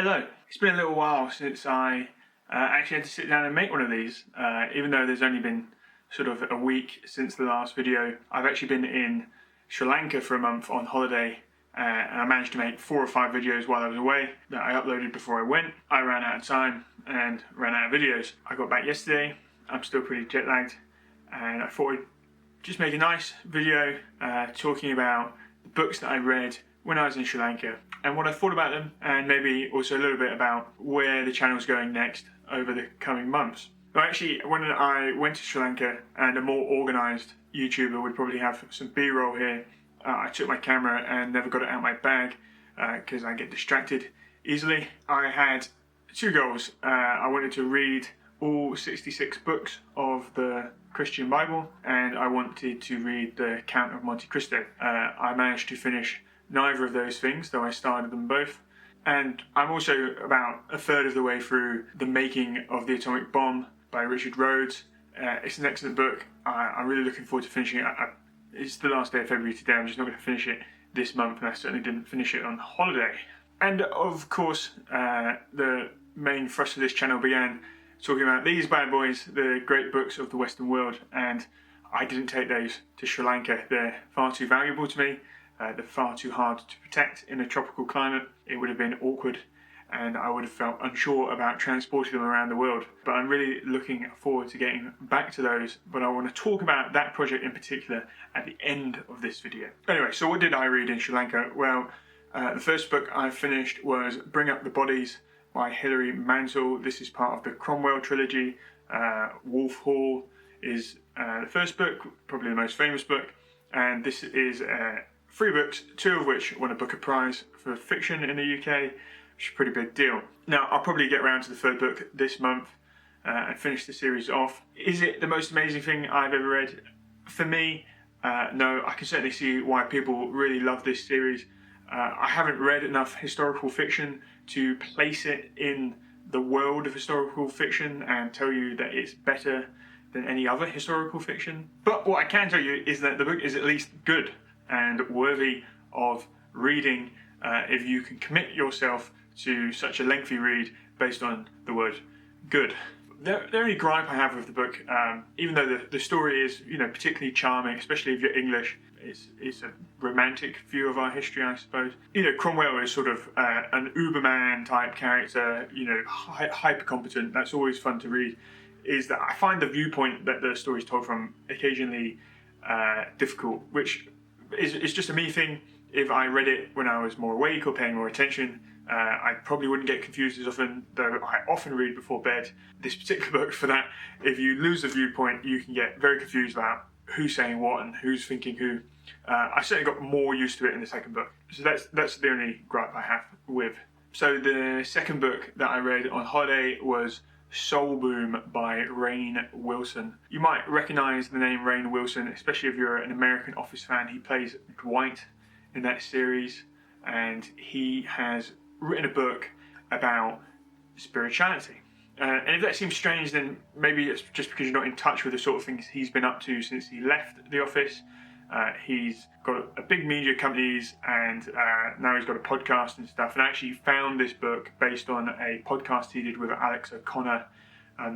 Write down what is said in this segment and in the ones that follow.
Hello. It's been a little while since I actually had to sit down and make one of these. Even though there's only been sort of a week since the last video, I've actually been in Sri Lanka for a month on holiday, and I managed to make 4 or 5 videos while I was away that I uploaded before I went. I ran out of time and ran out of videos. I got back yesterday. I'm still pretty jet lagged, and I thought I'd just make a nice video talking about the books that I read when I was in Sri Lanka and what I thought about them, and maybe also a little bit about where the channel's going next over the coming months. Now, actually, when I went to Sri Lanka, and a more organised YouTuber would probably have some B-roll here, I took my camera and never got it out of my bag because I get distracted easily. I had 2 goals. I wanted to read all 66 books of the Christian Bible, and I wanted to read the Count of Monte Cristo. I managed to finish neither of those things, though I started them both. And I'm also about a third of the way through The Making of the Atomic Bomb by Richard Rhodes. It's an excellent book. I'm really looking forward to finishing it. It's the last day of February today. I'm just not going to finish it this month, and I certainly didn't finish it on holiday. And of course, the main thrust of this channel began talking about these bad boys, the great books of the Western world, and I didn't take those to Sri Lanka. They're far too valuable to me. They're far too hard to protect in a tropical climate. It would have been awkward, and I would have felt unsure about transporting them around the world. But I'm really looking forward to getting back to those, but I want to talk about that project in particular at the end of this video. Anyway, so what did I read in Sri Lanka? Well, the first book I finished was Bring Up the Bodies by Hilary Mantel. This is part of the Cromwell trilogy. Wolf Hall is the first book, probably the most famous book, and this is 3 books, 2 of which won a Booker Prize for fiction in the UK, which is a pretty big deal. Now, I'll probably get around to the 3rd book this month and finish the series off. Is it the most amazing thing I've ever read? For me, no. I can certainly see why people really love this series. I haven't read enough historical fiction to place it in the world of historical fiction and tell you that it's better than any other historical fiction. But what I can tell you is that the book is at least good and worthy of reading if you can commit yourself to such a lengthy read based on the word good. The only gripe I have with the book, even though the story is particularly charming, especially if you're English, it's a romantic view of our history, I suppose. Cromwell is sort of an Uberman type character, hyper competent. That's always fun to read. Is that I find the viewpoint that the story is told from occasionally difficult, which it's just a me thing. If I read it when I was more awake or paying more attention, I probably wouldn't get confused as often, though I often read before bed. This particular book, for that, if you lose the viewpoint, you can get very confused about who's saying what and who's thinking who. I certainly got more used to it in the 2nd book. So that's the only gripe I have with. So the 2nd book that I read on holiday was Soul Boom by Rainn Wilson. You might recognise the name Rainn Wilson, especially if you're an American Office fan. He plays Dwight in that series, and he has written a book about spirituality. And if that seems strange, then maybe it's just because you're not in touch with the sort of things he's been up to since he left the office. He's got a big media companies, and now he's got a podcast and stuff, and I actually found this book based on a podcast he did with Alex O'Connor.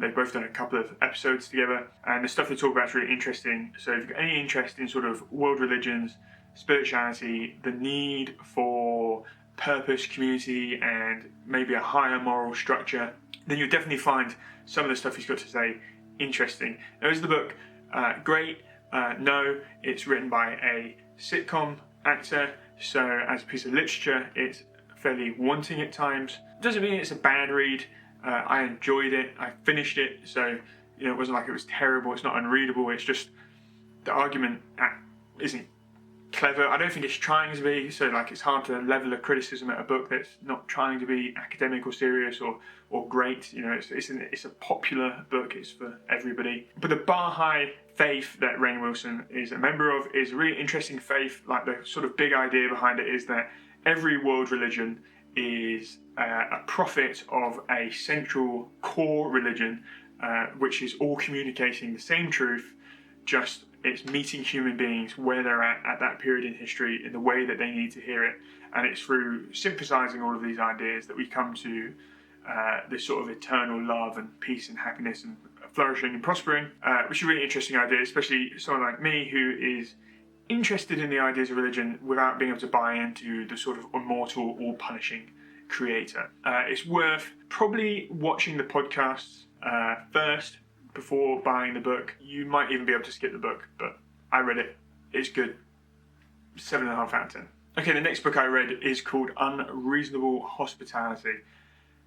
They've both done a couple of episodes together, and the stuff they talk about is really interesting. So if you've got any interest in sort of world religions, spirituality, the need for purpose, community, and maybe a higher moral structure, then you'll definitely find some of the stuff he's got to say interesting. Now, is the book great? No, it's written by a sitcom actor, so as a piece of literature, it's fairly wanting at times. Doesn't mean it's a bad read. I enjoyed it. I finished it, so it wasn't like it was terrible. It's not unreadable. It's just the argument isn't clever. I don't think it's trying to be, so it's hard to level a criticism at a book that's not trying to be academic or serious or great. It's a popular book. It's for everybody. But the Baha'i faith that Rainn Wilson is a member of is a really interesting faith. Like, the sort of big idea behind it is that every world religion is a prophet of a central core religion, which is all communicating the same truth, just it's meeting human beings where they're at that period in history in the way that they need to hear it. And it's through synthesizing all of these ideas that we come to this sort of eternal love and peace and happiness and flourishing and prospering, which is a really interesting idea, especially someone like me who is interested in the ideas of religion without being able to buy into the sort of immortal, all-punishing creator. It's worth probably watching the podcasts first before buying the book. You might even be able to skip the book, but I read it. It's good. 7.5 out of 10. Okay, the next book I read is called Unreasonable Hospitality.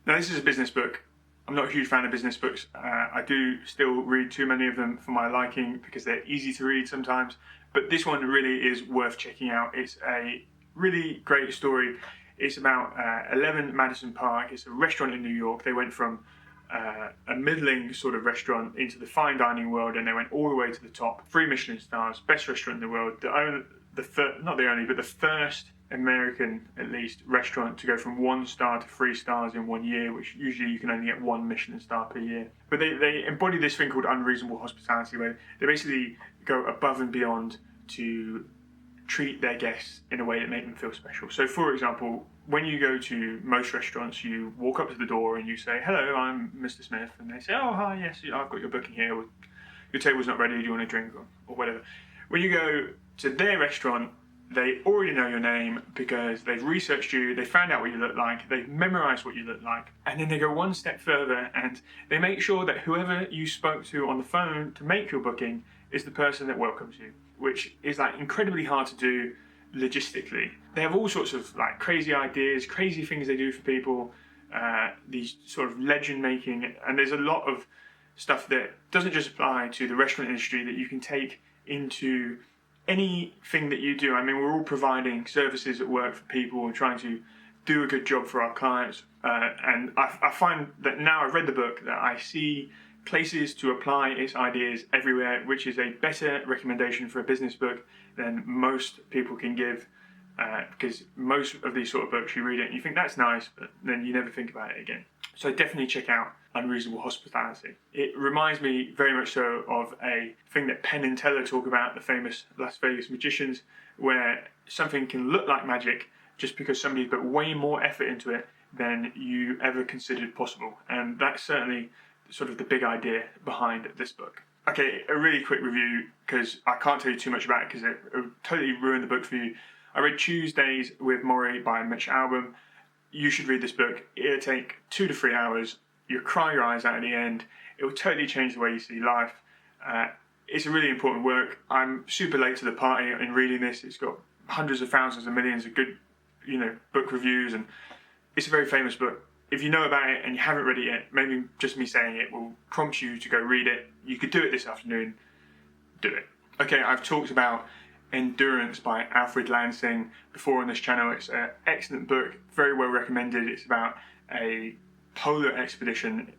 Now, this is a business book. I'm not a huge fan of business books. I do still read too many of them for my liking because they're easy to read sometimes. But this one really is worth checking out. It's a really great story. It's about 11 Madison Park. It's a restaurant in New York. They went from a middling sort of restaurant into the fine dining world, and they went all the way to the top. 3 Michelin stars, best restaurant in the world. Not the only, but the first American, at least, restaurant to go from 1 star to 3 stars in 1 year, which usually you can only get 1 Michelin star per year. But they embody this thing called unreasonable hospitality, where they basically go above and beyond to treat their guests in a way that makes them feel special. So, for example, when you go to most restaurants, you walk up to the door and you say, "Hello, I'm Mr. Smith," and they say, "Oh, hi, yes, I've got your booking here. Your table's not ready. Do you want a drink or whatever?" When you go to their restaurant, they already know your name because they've researched you, they found out what you look like, they've memorized what you look like, and then they go one step further and they make sure that whoever you spoke to on the phone to make your booking is the person that welcomes you, which is like incredibly hard to do logistically. They have all sorts of like crazy ideas, crazy things they do for people, these sort of legend making, and there's a lot of stuff that doesn't just apply to the restaurant industry that you can take into anything that you do. I mean, we're all providing services at work for people and trying to do a good job for our clients. And I find that now I've read the book that I see places to apply its ideas everywhere, which is a better recommendation for a business book than most people can give. Because most of these sort of books, you read it and you think that's nice, but then you never think about it again. So definitely check out Unreasonable Hospitality. It reminds me very much so of a thing that Penn and Teller talk about, the famous Las Vegas magicians, where something can look like magic just because somebody's put way more effort into it than you ever considered possible. And that's certainly sort of the big idea behind this book. Okay, a really quick review, because I can't tell you too much about it because it would totally ruin the book for you. I read Tuesdays with Maury by Mitch Albom. You should read this book. It'll take 2 to 3 hours. You'll cry your eyes out at the end. It will totally change the way you see life. It's a really important work. I'm super late to the party in reading this. It's got hundreds of thousands and millions of good, book reviews, and it's a very famous book. If you know about it and you haven't read it yet, maybe just me saying it will prompt you to go read it. You could do it this afternoon. Do it. Okay, I've talked about Endurance by Alfred Lansing before on this channel. It's an excellent book, very well recommended. It's about a polar expedition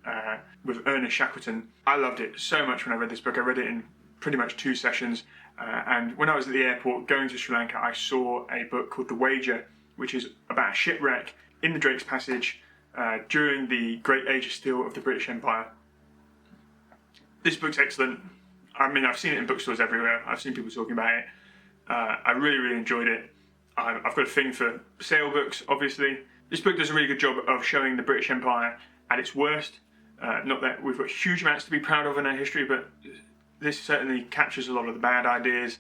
with Ernest Shackleton. I loved it so much when I read this book. I read it in pretty much 2 sessions, and when I was at the airport going to Sri Lanka, I saw a book called The Wager, which is about a shipwreck in the Drake's Passage during the Great Age of Steel of the British Empire. This book's excellent. I mean, I've seen it in bookstores everywhere. I've seen people talking about it. I really, really enjoyed it. I've got a thing for sail books, obviously. This book does a really good job of showing the British Empire at its worst. Not that we've got huge amounts to be proud of in our history, but this certainly captures a lot of the bad ideas.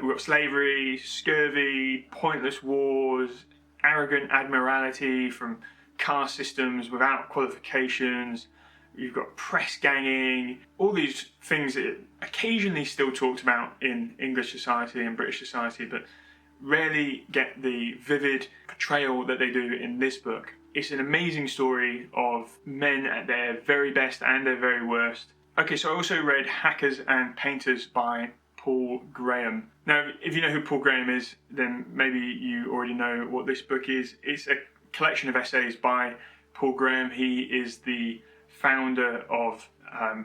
We've got slavery, scurvy, pointless wars, arrogant admiralty from caste systems without qualifications. You've got press ganging, all these things that are occasionally still talked about in English society and British society, but rarely get the vivid portrayal that they do in this book. It's an amazing story of men at their very best and their very worst. Okay, so I also read Hackers and Painters by Paul Graham. Now, if you know who Paul Graham is, then maybe you already know what this book is. It's a collection of essays by Paul Graham. He is the founder of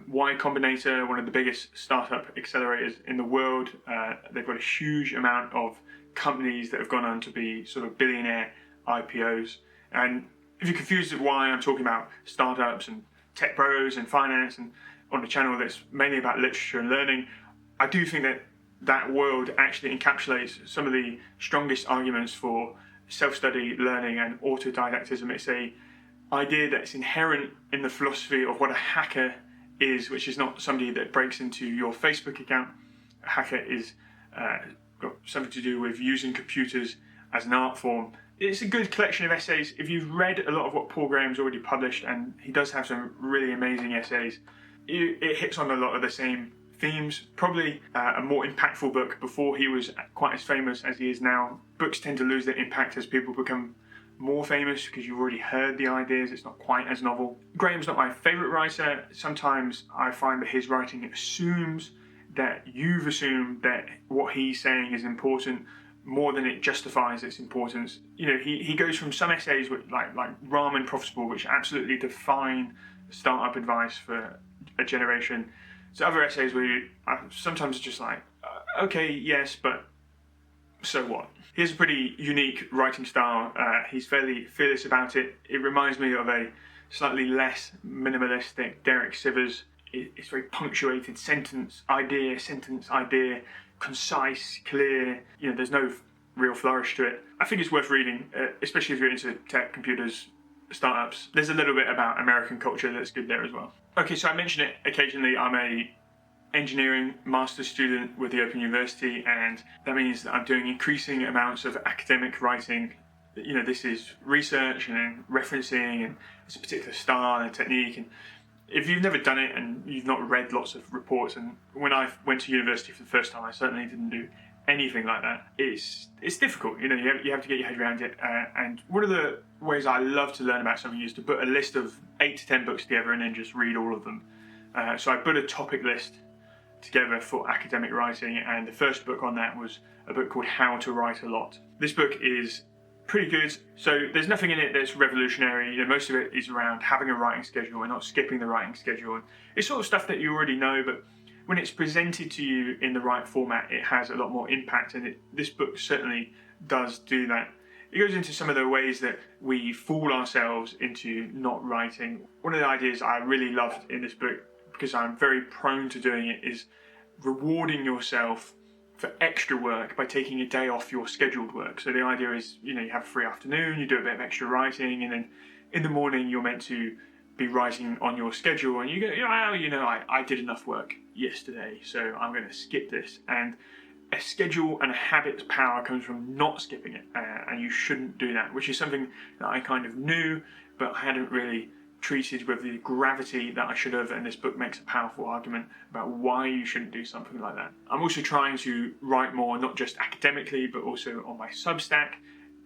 Y Combinator, one of the biggest startup accelerators in the world. They've got a huge amount of companies that have gone on to be sort of billionaire IPOs. And if you're confused with why I'm talking about startups and tech bros and finance and on a channel that's mainly about literature and learning, I do think that that world actually encapsulates some of the strongest arguments for self-study, learning, and autodidactism. It's a idea that's inherent in the philosophy of what a hacker is, which is not somebody that breaks into your Facebook account. A hacker is got something to do with using computers as an art form. It's a good collection of essays. If you've read a lot of what Paul Graham's already published, and he does have some really amazing essays, it hits on a lot of the same themes. Probably a more impactful book before he was quite as famous as he is now. Books tend to lose their impact as people become more famous because you've already heard the ideas. It's not quite as novel. Graham's not my favourite writer. Sometimes I find that his writing assumes that you've assumed that what he's saying is important more than it justifies its importance. You know, he goes from some essays with like Ramen Profitable, which absolutely define startup advice for a generation, to other essays where sometimes it's just like, okay, yes, but so what? He has a pretty unique writing style. He's fairly fearless about it. It reminds me of a slightly less minimalistic Derek Sivers. It's very punctuated, sentence, idea, concise, clear. You know, there's no real flourish to it. I think it's worth reading, especially if you're into tech, computers, startups. There's a little bit about American culture that's good there as well. Okay, so I mention it occasionally. I'm a engineering master's student with the Open University, and that means that I'm doing increasing amounts of academic writing. You know, this is research and then referencing, and it's a particular style and technique. And if you've never done it and you've not read lots of reports, and when I went to university for the first time, I certainly didn't do anything like that. It's difficult, you know. You have to get your head around it. And one of the ways I love to learn about something is to put a list of 8 to 10 books together and then just read all of them. So I put a topic list together for academic writing, and the first book on that was a book called How to Write a Lot. This book is pretty good. So there's nothing in it that's revolutionary. You know, most of it is around having a writing schedule and not skipping the writing schedule. And it's sort of stuff that you already know, but when it's presented to you in the right format, it has a lot more impact, and this book certainly does do that. It goes into some of the ways that we fool ourselves into not writing. One of the ideas I really loved in this book, because I'm very prone to doing it, is rewarding yourself for extra work by taking a day off your scheduled work. So the idea is, you know, you have a free afternoon, you do a bit of extra writing, and then in the morning you're meant to be writing on your schedule, and you go, I did enough work yesterday, so I'm going to skip this. And a schedule and a habit's power comes from not skipping it, and you shouldn't do that, which is something that I kind of knew, but I hadn't really treated with the gravity that I should have, and this book makes a powerful argument about why you shouldn't do something like that. I'm also trying to write more, not just academically, but also on my Substack.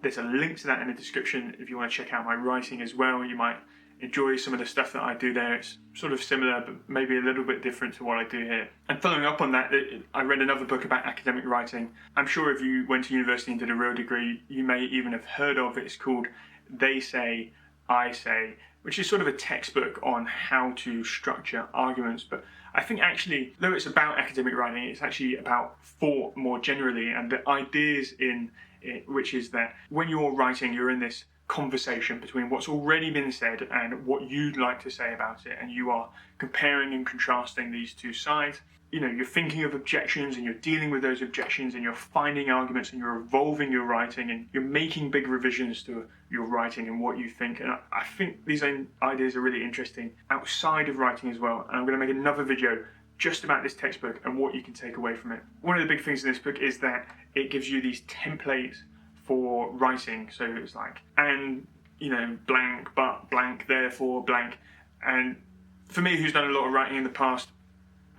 There's a link to that in the description if you want to check out my writing as well. You might enjoy some of the stuff that I do there. It's sort of similar, but maybe a little bit different to what I do here. And following up on that, I read another book about academic writing. I'm sure if you went to university and did a real degree, you may even have heard of it. It's called They Say, I Say, which is sort of a textbook on how to structure arguments. But I think actually, though it's about academic writing, it's actually about thought more generally, and the ideas in it, which is that when you're writing, you're in this conversation between what's already been said and what you'd like to say about it, and you are comparing and contrasting these two sides. You know, you're thinking of objections and you're dealing with those objections, and you're finding arguments, and you're evolving your writing, and you're making big revisions to your writing and what you think. And I think these ideas are really interesting outside of writing as well, and I'm going to make another video just about this textbook and what you can take away from it. One of the big things in this book is that it gives you these templates for writing. So it's like, and, you know, blank, but blank, therefore blank. And for me, who's done a lot of writing in the past,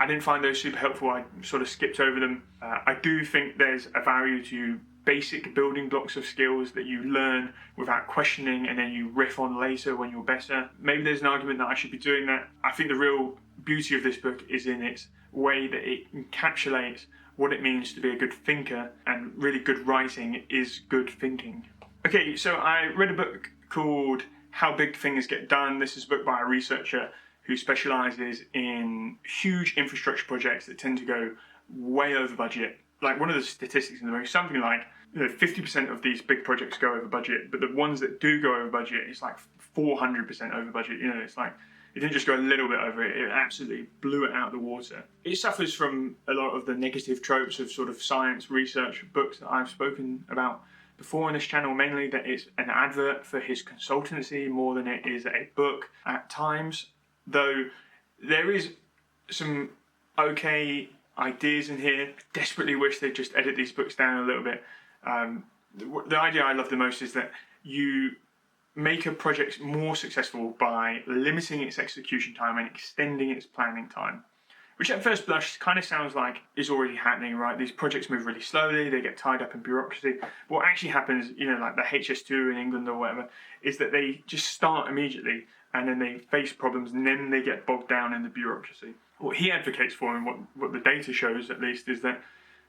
I didn't find those super helpful. I sort of skipped over them. I do think there's a value to basic building blocks of skills that you learn without questioning and then you riff on later when you're better. Maybe there's an argument that I should be doing that. I think the real beauty of this book is in its way that it encapsulates what it means to be a good thinker, and really good writing is good thinking. Okay, so I read a book called How Big Things Get Done. This is a book by a researcher who specialises in huge infrastructure projects that tend to go way over budget. Like, one of the statistics in the book is something like, 50% of these big projects go over budget, but the ones that do go over budget, it's like 400% over budget. It's like, it didn't just go a little bit over it, it absolutely blew it out of the water. It suffers from a lot of the negative tropes of sort of science research books that I've spoken about before on this channel mainly that it's an advert for his consultancy more than it is a book at times, though there is some okay ideas in here. I desperately wish they'd just edit these books down a little bit. The idea I love the most is that you make a project more successful by limiting its execution time and extending its planning time, which at first blush kind of sounds like is already happening, right? These projects move really slowly, they get tied up in bureaucracy. What actually happens, like the HS2 in England or whatever, is that they just start immediately and then they face problems and then they get bogged down in the bureaucracy. What he advocates for, and what the data shows at least, is that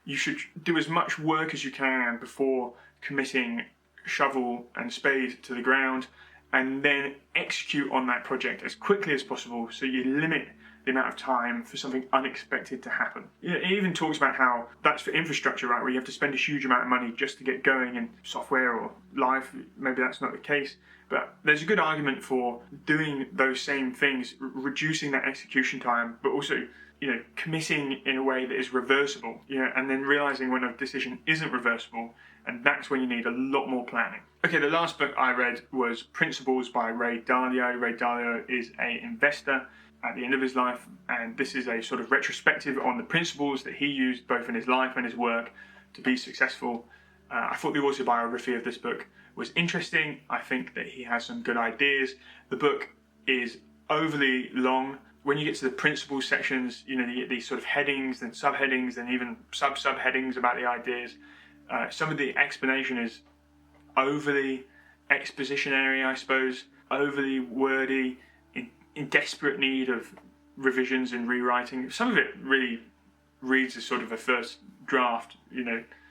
you should do as much work as you can before committing shovel and spade to the ground, and then execute on that project as quickly as possible so you limit the amount of time for something unexpected to happen. It even talks about how that's for infrastructure, right, where you have to spend a huge amount of money just to get going in software or live. Maybe that's not the case, but there's a good argument for doing those same things, reducing that execution time, but also committing in a way that is reversible, and then realizing when a decision isn't reversible, and that's when you need a lot more planning. Okay, the last book I read was Principles by Ray Dalio. Ray Dalio is an investor at the end of his life, and this is a sort of retrospective on the principles that he used both in his life and his work to be successful. I thought the autobiography of this book was interesting. I think that he has some good ideas. The book is overly long. When you get to the principles sections, you get these sort of headings and subheadings and even sub-subheadings about the ideas. Some of the explanation is overly expositionary, I suppose, overly wordy, in desperate need of revisions and rewriting. Some of it really reads as sort of a first draft,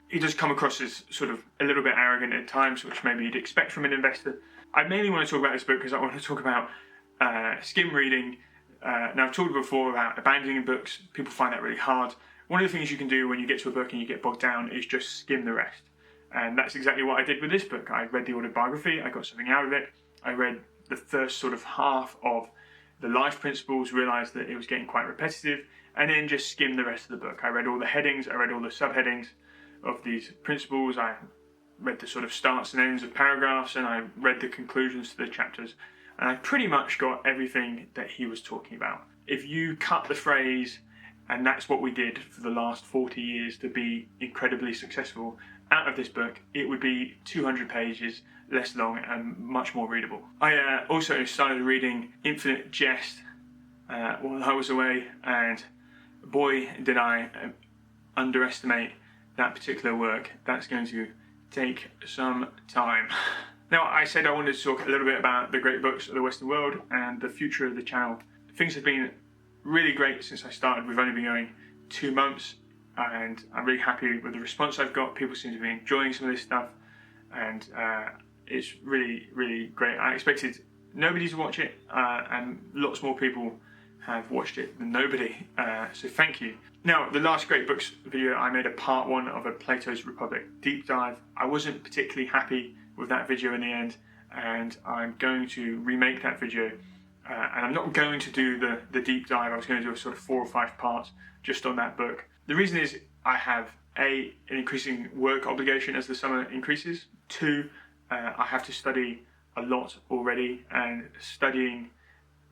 He does come across as sort of a little bit arrogant at times, which maybe you'd expect from an investor. I mainly want to talk about this book because I want to talk about skim reading. Now, I've talked before about abandoning books. People find that really hard. One of the things you can do when you get to a book and you get bogged down is just skim the rest. And that's exactly what I did with this book. I read the autobiography, I got something out of it. I read the first sort of half of the life principles, realised that it was getting quite repetitive, and then just skimmed the rest of the book. I read all the headings, I read all the subheadings of these principles, I read the sort of starts and ends of paragraphs, and I read the conclusions to the chapters. And I pretty much got everything that he was talking about. If you cut the phrase, and that's what we did for the last 40 years to be incredibly successful, out of this book, it would be 200 pages, less long and much more readable. I also started reading Infinite Jest while I was away, and boy did I underestimate that particular work. That's going to take some time. Now, I said I wanted to talk a little bit about the great books of the Western world and the future of the channel. Things have been really great since I started. We've only been going 2 months, and I'm really happy with the response I've got. People seem to be enjoying some of this stuff, and it's really, really great. I expected nobody to watch it, and lots more people have watched it than nobody, so thank you. Now, the last great books video, I made a part 1 of a Plato's Republic deep dive. I wasn't particularly happy with that video in the end, and I'm going to remake that video, and I'm not going to do the deep dive. I was going to do a sort of 4 or 5 parts just on that book. The reason is I have an increasing work obligation as the summer increases. 2, I have to study a lot already, and studying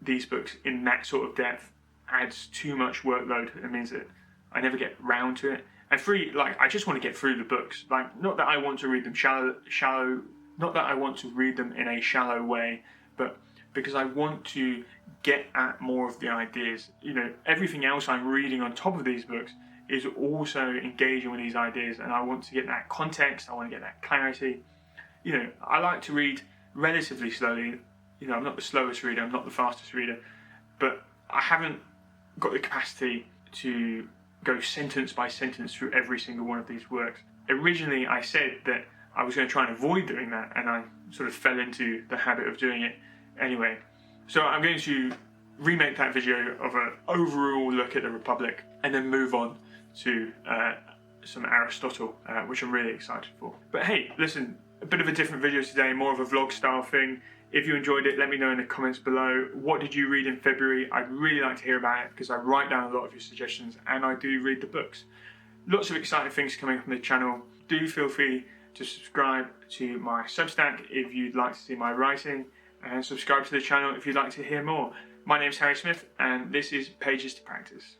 these books in that sort of depth adds too much workload. It means that I never get round to it. And 3, I just want to get through the books. Not that I want to read them shallow, not that I want to read them in a shallow way, but because I want to get at more of the ideas. Everything else I'm reading on top of these books is also engaging with these ideas, and I want to get that context, I want to get that clarity. I like to read relatively slowly. I'm not the slowest reader, I'm not the fastest reader, but I haven't got the capacity to go sentence by sentence through every single one of these works. Originally, I said that I was going to try and avoid doing that, and I sort of fell into the habit of doing it anyway. So I'm going to remake that video of an overall look at the Republic, and then move on to some Aristotle, which I'm really excited for. But hey, listen, a bit of a different video today, more of a vlog style thing. If you enjoyed it, let me know in the comments below. What did you read in February? I'd really like to hear about it, because I write down a lot of your suggestions and I do read the books. Lots of exciting things coming from the channel. Do feel free to subscribe to my Substack if you'd like to see my writing, and subscribe to the channel if you'd like to hear more. My name's Harry Smith, and this is Pages to Practice.